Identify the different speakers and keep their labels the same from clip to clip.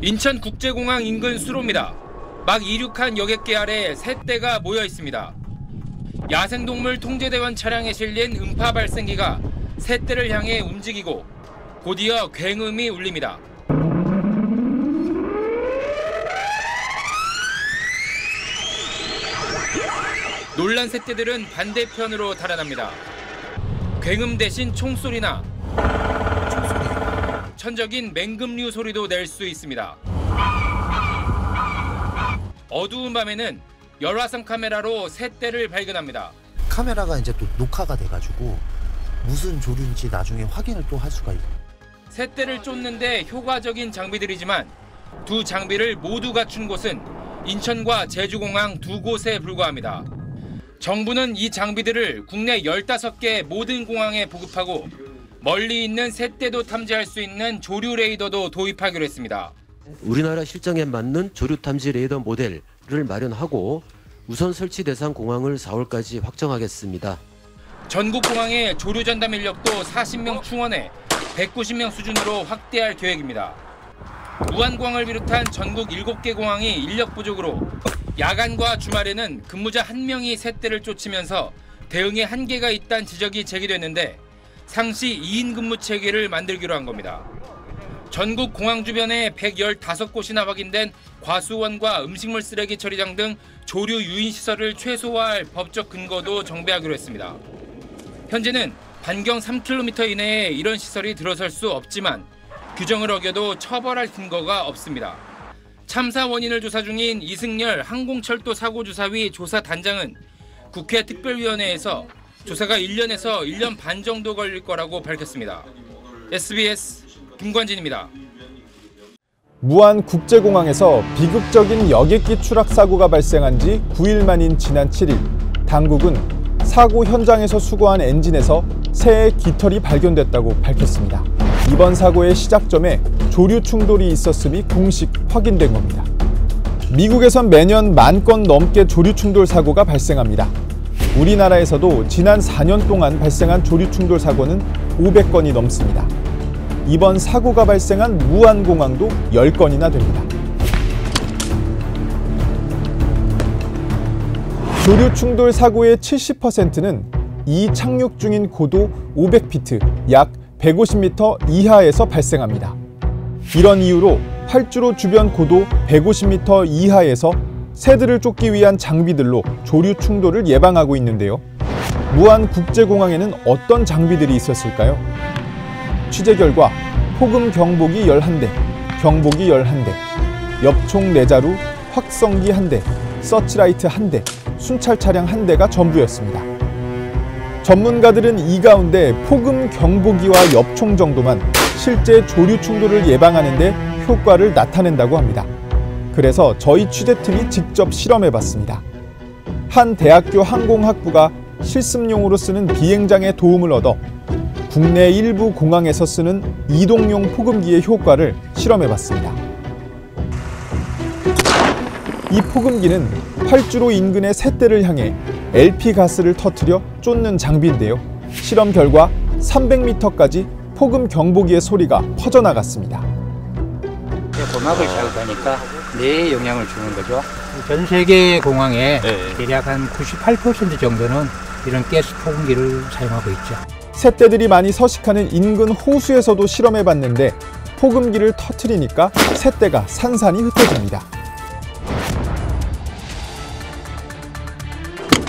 Speaker 1: 인천국제공항 인근 수로입니다. 막 이륙한 여객기 아래 세 대가 모여 있습니다. 야생동물 통제대원 차량에 실린 음파 발생기가 세 대를 향해 움직이고 곧이어 굉음이 울립니다. 놀란 새떼들은 반대편으로 달아납니다. 굉음 대신 총소리나 천적인 맹금류 소리도 낼 수 있습니다. 어두운 밤에는 열화상 카메라로 새떼를 발견합니다.
Speaker 2: 카메라가 이제 또 녹화가 돼가지고 무슨 조류인지 나중에 확인을 또 할 수가 있고.
Speaker 1: 새떼를 쫓는데 효과적인 장비들이지만 두 장비를 모두 갖춘 곳은 인천과 제주공항 두 곳에 불과합니다. 정부는 이 장비들을 국내 15개 모든 공항에 보급하고 멀리 있는 새떼도 탐지할 수 있는 조류 레이더도 도입하기로 했습니다.
Speaker 3: 우리나라 실정에 맞는 조류 탐지 레이더 모델을 마련하고 우선 설치 대상 공항을 4월까지 확정하겠습니다.
Speaker 1: 전국 공항의 조류 전담 인력도 40명 충원해 190명 수준으로 확대할 계획입니다. 무안공항을 비롯한 전국 7개 공항이 인력 부족으로 야간과 주말에는 근무자 1명이 새떼를 쫓으면서 대응에 한계가 있다는 지적이 제기됐는데 상시 2인 근무 체계를 만들기로 한 겁니다. 전국 공항 주변에 115곳이나 확인된 과수원과 음식물 쓰레기 처리장 등 조류 유인 시설을 최소화할 법적 근거도 정비하기로 했습니다. 현재는 반경 3km 이내에 이런 시설이 들어설 수 없지만 규정을 어겨도 처벌할 근거가 없습니다. 참사 원인을 조사 중인 이승열 항공철도 사고주사위 조사단장은 국회 특별위원회에서 조사가 1년에서 1년 반 정도 걸릴 거라고 밝혔습니다. SBS 김관진입니다.
Speaker 4: 무안국제공항에서 비극적인 여객기 추락 사고가 발생한 지 9일 만인 지난 7일, 당국은 사고 현장에서 수거한 엔진에서 새의 깃털이 발견됐다고 밝혔습니다. 이번 사고의 시작점에 조류 충돌이 있었음이 공식 확인된 겁니다. 미국에선 매년 10,000건 넘게 조류 충돌 사고가 발생합니다. 우리나라에서도 지난 4년 동안 발생한 조류 충돌 사고는 500건이 넘습니다. 이번 사고가 발생한 무안공항도 10건이나 됩니다. 조류 충돌 사고의 70%는 이 착륙 중인 고도 500피트, 약 150m 이하에서 발생합니다. 이런 이유로 활주로 주변 고도 150m 이하에서 새들을 쫓기 위한 장비들로 조류 충돌을 예방하고 있는데요. 무안국제공항에는 어떤 장비들이 있었을까요? 취재 결과 폭음 경보기 11대, 경보기 11대, 엽총 4자루, 확성기 1대, 서치라이트 1대, 순찰 차량 1대가 전부였습니다. 전문가들은 이 가운데 폭음 경보기와 엽총 정도만 실제 조류 충돌을 예방하는 데 효과를 나타낸다고 합니다. 그래서 저희 취재팀이 직접 실험해봤습니다. 한 대학교 항공학부가 실습용으로 쓰는 비행장의 도움을 얻어 국내 일부 공항에서 쓰는 이동용 폭음기의 효과를 실험해봤습니다. 이 폭음기는 활주로 인근의 새떼를 향해 LP 가스를 터뜨려 쫓는 장비인데요. 실험 결과 300m까지 폭음 경보기의 소리가 퍼져나갔습니다.
Speaker 5: 고막을 자극하니까 뇌에 영향을 주는 거죠. 전 세계 공항에 대략 한 98% 정도는 이런 가스 폭음기를 사용하고 있죠.
Speaker 4: 새떼들이 많이 서식하는 인근 호수에서도 실험해봤는데 폭음기를 터뜨리니까 새떼가 산산이 흩어집니다.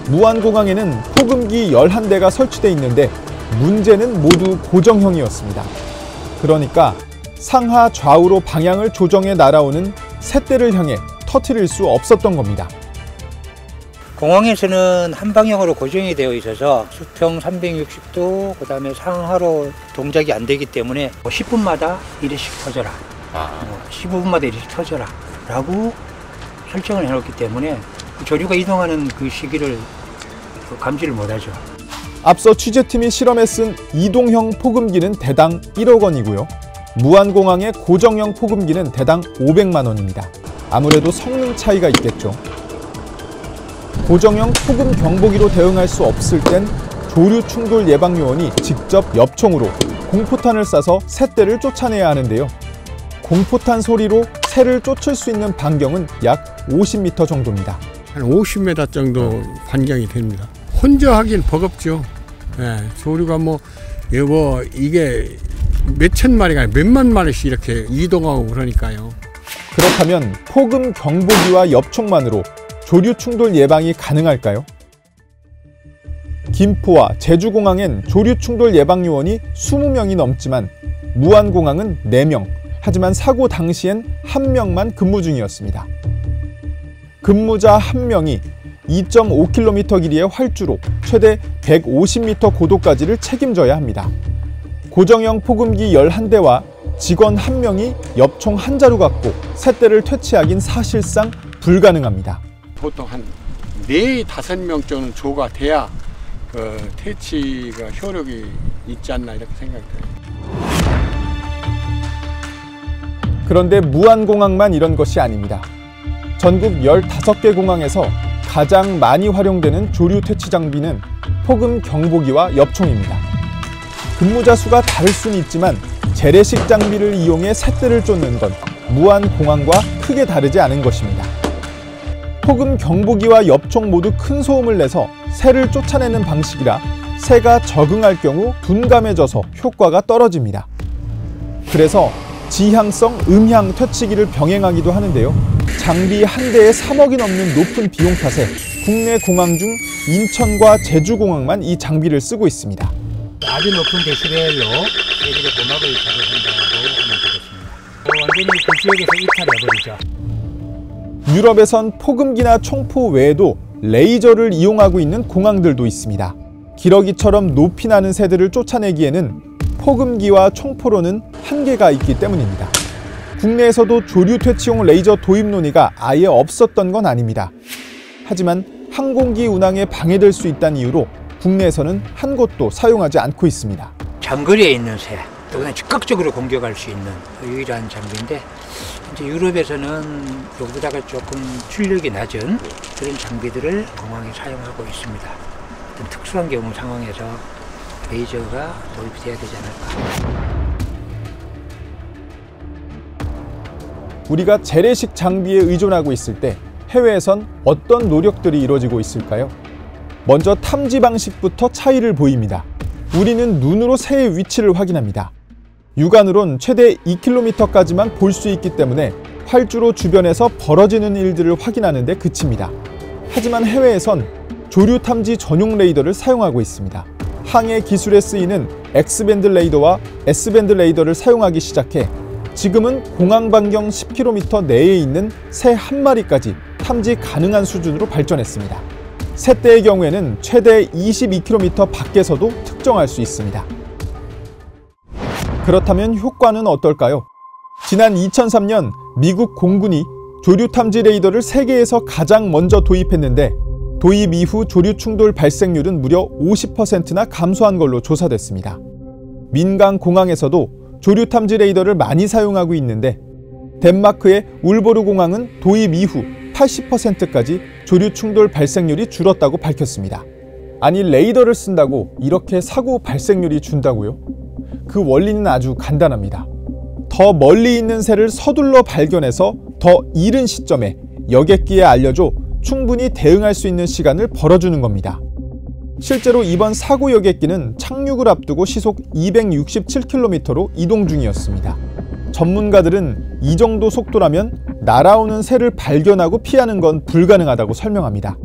Speaker 4: 무안공항에는 폭음기 11대가 설치돼 있는데 문제는 모두 고정형이었습니다. 그러니까 상하 좌우로 방향을 조정해 날아오는 새떼를 향해 터뜨릴 수 없었던 겁니다.
Speaker 5: 공항에서는 한 방향으로 고정이 되어 있어서 수평 360도, 그다음에 상하로 동작이 안 되기 때문에 10분마다 이리씩 터져라, 15분마다 이리씩 터져라 라고 설정을 해놓기 때문에 조류가 이동하는 그 시기를 감지를 못하죠.
Speaker 4: 앞서 취재팀이 실험에 쓴 이동형 폭음기는 대당 1억 원이고요. 무안공항의 고정형 폭음기는 대당 500만 원입니다. 아무래도 성능 차이가 있겠죠. 고정형 폭음 경보기로 대응할 수 없을 땐 조류 충돌 예방 요원이 직접 엽총으로 공포탄을 쏴서 새떼를 쫓아내야 하는데요. 공포탄 소리로 새를 쫓을 수 있는 반경은 약 50m 정도입니다.
Speaker 6: 한 50m 정도 반경이 됩니다. 혼자 하긴 버겁죠. 예, 조류가 이게 몇천 마리가 몇만 마리씩 이렇게 이동하고 그러니까요.
Speaker 4: 그렇다면 폭음 경보기와 엽총만으로 조류 충돌 예방이 가능할까요? 김포와 제주공항엔 조류 충돌 예방 요원이 20명이 넘지만 무안공항은 4명, 하지만 사고 당시엔 1명만 근무 중이었습니다. 근무자 1명이 2.5km 길이의 활주로 최대 150m 고도까지를 책임져야 합니다. 고정형 폭음기 11대와 직원 1명이 엽총 한 자루 갖고 새떼를 퇴치하긴 사실상 불가능합니다.
Speaker 6: 보통 한 4~5명 정도 조가 돼야 그 퇴치가 효력이 있지 않나 이렇게 생각돼요.
Speaker 4: 그런데 무안공항만 이런 것이 아닙니다. 전국 15개 공항에서 가장 많이 활용되는 조류 퇴치 장비는 폭음 경보기와 엽총입니다. 근무자 수가 다를 수는 있지만 재래식 장비를 이용해 새떼를 쫓는 건 무안공항과 크게 다르지 않은 것입니다. 폭음 경보기와 엽총 모두 큰 소음을 내서 새를 쫓아내는 방식이라 새가 적응할 경우 둔감해져서 효과가 떨어집니다. 그래서 지향성 음향 퇴치기를 병행하기도 하는데요. 장비 한 대에 3억이 넘는 높은 비용 탓에 국내 공항 중 인천과 제주공항만 이 장비를 쓰고 있습니다.
Speaker 5: 아주 높은 데시벨로 새들의 고막을 자극한다고 하면 되겠습니다. 완전히 그 지역에서 이탈해버리죠.
Speaker 4: 유럽에선 폭음기나 총포 외에도 레이저를 이용하고 있는 공항들도 있습니다. 기러기처럼 높이 나는 새들을 쫓아내기에는 폭음기와 총포로는 한계가 있기 때문입니다. 국내에서도 조류 퇴치용 레이저 도입 논의가 아예 없었던 건 아닙니다. 하지만 항공기 운항에 방해될 수 있다는 이유로 국내에서는 한 곳도 사용하지 않고 있습니다.
Speaker 5: 장거리에 있는 새, 또 그냥 즉각적으로 공격할 수 있는 유일한 장비인데 이제 유럽에서는 여기다가 조금 출력이 낮은 그런 장비들을 공항에 사용하고 있습니다. 어떤 특수한 경우 상황에서 레이저가 도입이 돼야 되지 않을까.
Speaker 4: 우리가 재래식 장비에 의존하고 있을 때 해외에선 어떤 노력들이 이루어지고 있을까요? 먼저 탐지 방식부터 차이를 보입니다. 우리는 눈으로 새의 위치를 확인합니다. 육안으론 최대 2km까지만 볼 수 있기 때문에 활주로 주변에서 벌어지는 일들을 확인하는 데 그칩니다. 하지만 해외에선 조류 탐지 전용 레이더를 사용하고 있습니다. 항해 기술에 쓰이는 X밴드 레이더와 S밴드 레이더를 사용하기 시작해 지금은 공항 반경 10km 내에 있는 새 한 마리까지 탐지 가능한 수준으로 발전했습니다. 새떼의 경우에는 최대 22km 밖에서도 특정할 수 있습니다. 그렇다면 효과는 어떨까요? 지난 2003년 미국 공군이 조류 탐지 레이더를 세계에서 가장 먼저 도입했는데 도입 이후 조류 충돌 발생률은 무려 50%나 감소한 걸로 조사됐습니다. 민간 공항에서도 조류 탐지 레이더를 많이 사용하고 있는데 덴마크의 울보르 공항은 도입 이후 80%까지 조류 충돌 발생률이 줄었다고 밝혔습니다. 아니, 레이더를 쓴다고 이렇게 사고 발생률이 준다고요? 그 원리는 아주 간단합니다. 더 멀리 있는 새를 서둘러 발견해서 더 이른 시점에 여객기에 알려줘 충분히 대응할 수 있는 시간을 벌어주는 겁니다. 실제로 이번 사고 여객기는 착륙을 앞두고 시속 267km로 이동 중이었습니다. 전문가들은 이 정도 속도라면 날아오는 새를 발견하고 피하는 건 불가능하다고 설명합니다.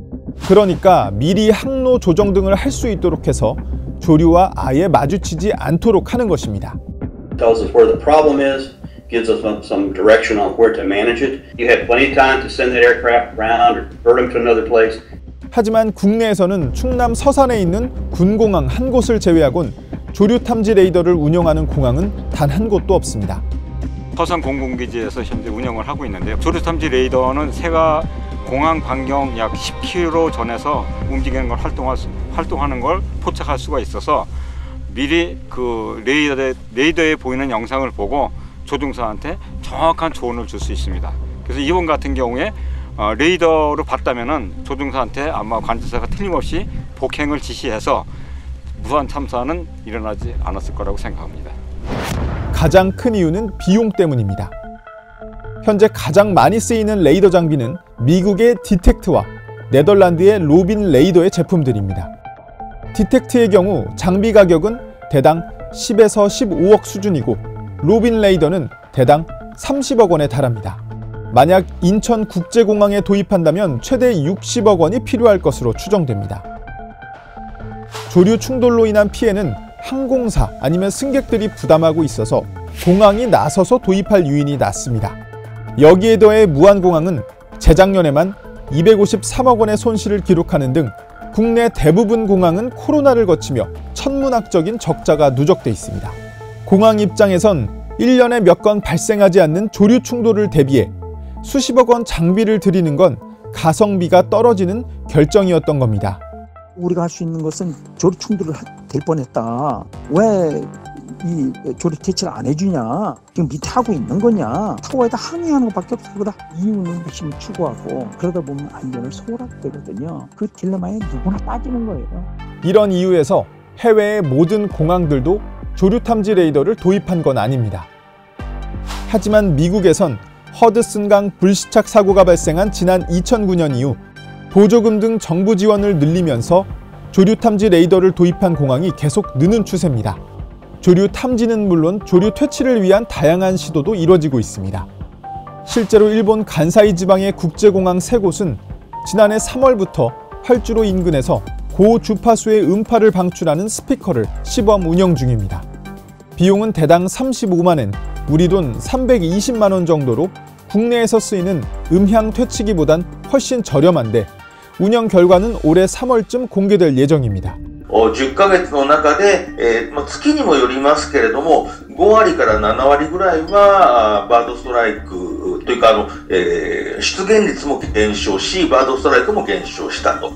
Speaker 4: 그러니까 미리 항로 조정 등을 할 수 있도록 해서 조류와 아예 마주치지 않도록 하는 것입니다.
Speaker 7: Tells us where the problem is, gives us some direction on where to manage it. You have plenty of time to send that aircraft around or divert them to another place.
Speaker 4: 하지만 국내에서는 충남 서산에 있는 군공항 한 곳을 제외하곤 조류 탐지 레이더를 운영하는 공항은 단 한 곳도 없습니다.
Speaker 8: 서산 공군기지에서 현재 운영을 하고 있는데요. 조류 탐지 레이더는 새가 공항 반경 약 10km 전에서 움직이는 걸 활동하는 걸 포착할 수가 있어서 미리 그 레이더에 보이는 영상을 보고 조종사한테 정확한 조언을 줄 수 있습니다. 그래서 이번 같은 경우에 레이더로 봤다면은 조종사한테 아마 관제사가 틀림없이 복행을 지시해서 무한 참사는 일어나지 않았을 거라고 생각합니다.
Speaker 4: 가장 큰 이유는 비용 때문입니다. 현재 가장 많이 쓰이는 레이더 장비는 미국의 디텍트와 네덜란드의 로빈 레이더의 제품들입니다. 디텍트의 경우 장비 가격은 대당 10에서 15억 수준이고 로빈 레이더는 대당 30억 원에 달합니다. 만약 인천국제공항에 도입한다면 최대 60억 원이 필요할 것으로 추정됩니다. 조류 충돌로 인한 피해는 항공사 아니면 승객들이 부담하고 있어서 공항이 나서서 도입할 유인이 낮습니다. 여기에 더해 무안공항은 재작년에만 253억 원의 손실을 기록하는 등 국내 대부분 공항은 코로나를 거치며 천문학적인 적자가 누적돼 있습니다. 공항 입장에선 1년에 몇 건 발생하지 않는 조류 충돌을 대비해 수십억 원 장비를 들이는 건 가성비가 떨어지는 결정이었던 겁니다.
Speaker 9: 우리가 할 수 있는 것은 조류 충돌을 될 뻔했다. 왜 이 조류 퇴치를 안 해주냐? 지금 밑에 하고 있는 거냐? 타워에다 항의하는 것밖에 없어. 그러다 이유는 열심히 추구하고 그러다 보면 안전을 소홀하게 되거든요. 그 딜레마에 누구나 빠지는 거예요.
Speaker 4: 이런 이유에서 해외의 모든 공항들도 조류 탐지 레이더를 도입한 건 아닙니다. 하지만 미국에선 허드슨강 불시착 사고가 발생한 지난 2009년 이후 보조금 등 정부 지원을 늘리면서 조류 탐지 레이더를 도입한 공항이 계속 느는 추세입니다. 조류 탐지는 물론 조류 퇴치를 위한 다양한 시도도 이뤄지고 있습니다. 실제로 일본 간사이 지방의 국제공항 3곳은 지난해 3월부터 활주로 인근에서 고주파수의 음파를 방출하는 스피커를 시범 운영 중입니다. 비용은 대당 35만 엔, 우리 돈 320만 원 정도로 국내에서 쓰이는 음향 퇴치기보단 훨씬 저렴한데 운영 결과는 올해 3월쯤 공개될 예정입니다.
Speaker 10: 10ヶ月の中で、月にもよりますけれども、5割から7割ぐらいはバードストライクというか出現率も減少し、バードストライクも減少したと。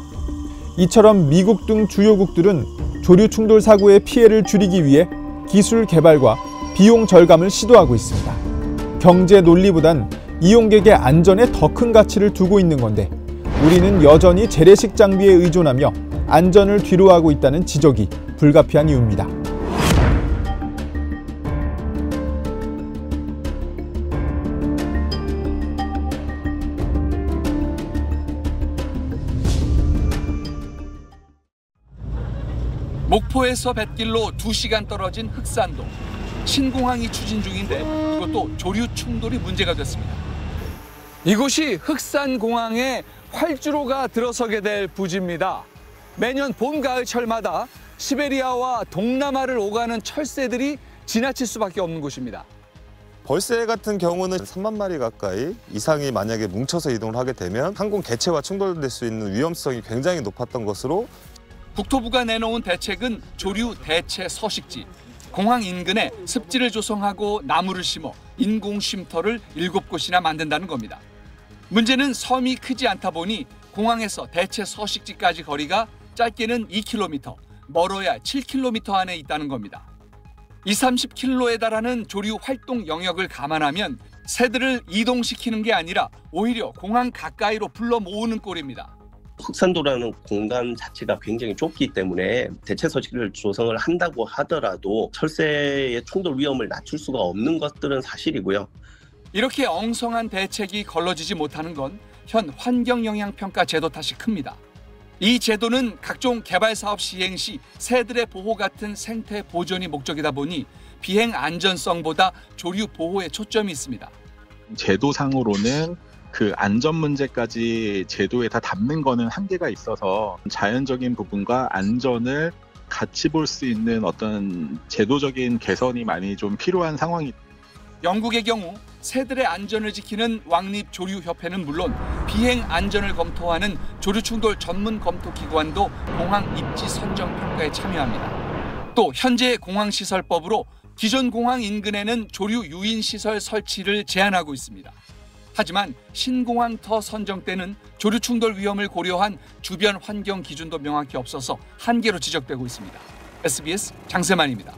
Speaker 4: 이처럼 미국 등 주요국들은 조류 충돌 사고의 피해를 줄이기 위해 기술 개발과 비용 절감을 시도하고 있습니다. 경제 논리보단 이용객의 안전에 더 큰 가치를 두고 있는 건데 우리는 여전히 재래식 장비에 의존하며 안전을 뒤로하고 있다는 지적이 불가피한 이유입니다.
Speaker 11: 목포에서 뱃길로 2시간 떨어진 흑산도. 신공항이 추진 중인데 이것도 조류 충돌이 문제가 됐습니다. 이곳이 흑산공항의 활주로가 들어서게 될 부지입니다. 매년 봄, 가을철마다 시베리아와 동남아를 오가는 철새들이 지나칠 수밖에 없는 곳입니다.
Speaker 12: 벌새 같은 경우는 3만 마리 가까이 이상이 만약에 뭉쳐서 이동을 하게 되면 항공 개체와 충돌될 수 있는 위험성이 굉장히 높았던 것으로
Speaker 11: 국토부가 내놓은 대책은 조류 대체 서식지. 공항 인근에 습지를 조성하고 나무를 심어 인공 쉼터를 7곳이나 만든다는 겁니다. 문제는 섬이 크지 않다 보니 공항에서 대체 서식지까지 거리가 짧게는 2km, 멀어야 7km 안에 있다는 겁니다. 20-30km에 달하는 조류 활동 영역을 감안하면 새들을 이동시키는 게 아니라 오히려 공항 가까이로 불러 모으는 꼴입니다.
Speaker 13: 흑산도라는 공간 자체가 굉장히 좁기 때문에 대체 서식지를 조성을 한다고 하더라도 철새의 충돌 위험을 낮출 수가 없는 것들은 사실이고요.
Speaker 11: 이렇게 엉성한 대책이 걸러지지 못하는 건 현 환경영향평가 제도 탓이 큽니다. 이 제도는 각종 개발 사업 시행 시 새들의 보호 같은 생태 보존이 목적이다 보니 비행 안전성보다 조류 보호에 초점이 있습니다.
Speaker 14: 제도상으로는 그 안전 문제까지 제도에 다 담는 거는 한계가 있어서 자연적인 부분과 안전을 같이 볼 수 있는 어떤 제도적인 개선이 많이 좀 필요한 상황입니다.
Speaker 11: 영국의 경우 새들의 안전을 지키는 왕립조류협회는 물론 비행 안전을 검토하는 조류충돌 전문 검토기관도 공항 입지 선정 평가에 참여합니다. 또 현재 공항시설법으로 기존 공항 인근에는 조류 유인 시설 설치를 제한하고 있습니다. 하지만 신공항터 선정 때는 조류 충돌 위험을 고려한 주변 환경 기준도 명확히 없어서 한계로 지적되고 있습니다. SBS 장세만입니다.